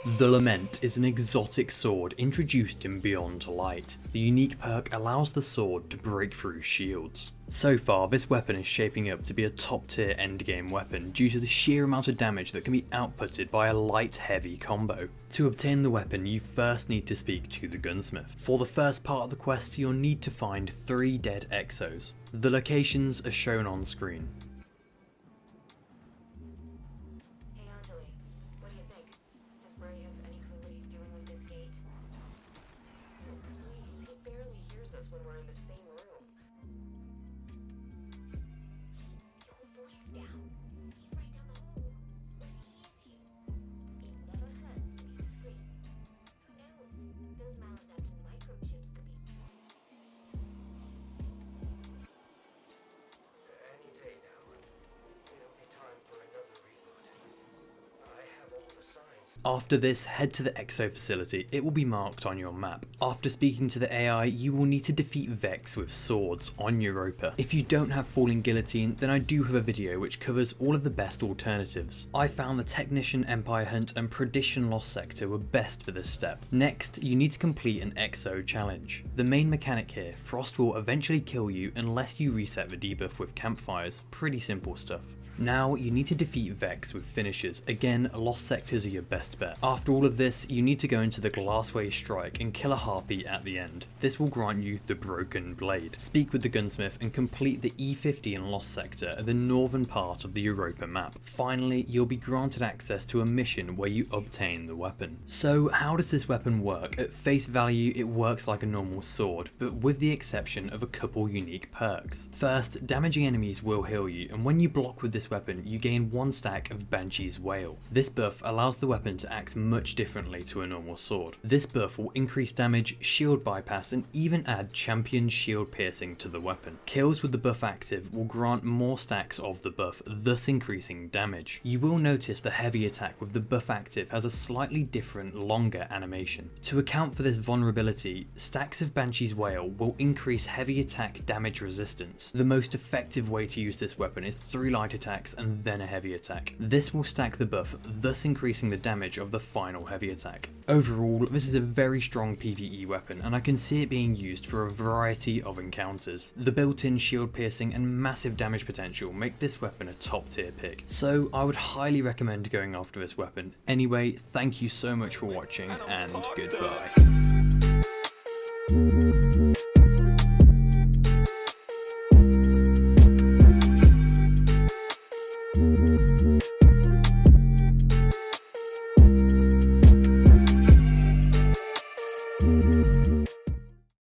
The Lament is an exotic sword introduced in Beyond Light. The unique perk allows the sword to break through shields. So far, this weapon is shaping up to be a top tier endgame weapon due to the sheer amount of damage that can be outputted by a light-heavy combo. To obtain the weapon, you first need to speak to the gunsmith. For the first part of the quest, you'll need to find 3 dead exos. The locations are shown on screen. When we're in the same room. Keep your voice down. He's right down the hall. What if he hears you? It never hurts to be discreet. Who knows? Those maladaptive microchips could be. Any day now. It'll be time for another reboot. I have all the signs. After this, head to the Exo facility. It will be marked on your map. After speaking to the AI, you will need to defeat Vex with swords on Europa. If you don't have Falling Guillotine, then I do have a video which covers all of the best alternatives. I found the Technician Empire Hunt and Prediction Lost Sector were best for this step. Next, you need to complete an Exo challenge. The main mechanic here, Frost will eventually kill you unless you reset the debuff with campfires. Pretty simple stuff. Now you need to defeat Vex with finishers. Again, lost sectors are your best bet. After all of this, you need to go into the Glassway Strike and kill a harpy at the end. This will grant you the Broken Blade. Speak with the gunsmith and complete the E50 in Lost Sector at the northern part of the Europa map. Finally, you'll be granted access to a mission where you obtain the weapon. So how does this weapon work? At face value, it works like a normal sword, but with the exception of a couple unique perks. First, damaging enemies will heal you, and when you block with this weapon, you gain 1 stack of Banshee's Wail. This buff allows the weapon to act much differently to a normal sword. This buff will increase damage, shield bypass, and even add champion shield piercing to the weapon. Kills with the buff active will grant more stacks of the buff, thus increasing damage. You will notice the heavy attack with the buff active has a slightly different, longer animation. To account for this vulnerability, stacks of Banshee's Wail will increase heavy attack damage resistance. The most effective way to use this weapon is 3 light attacks and then a heavy attack. This will stack the buff, thus increasing the damage of the final heavy attack. Overall, this is a very strong PvE weapon, and I can see it being used for a variety of encounters. The built-in shield piercing and massive damage potential make this weapon a top tier pick, so I would highly recommend going after this weapon. Anyway, thank you so much for watching, and goodbye.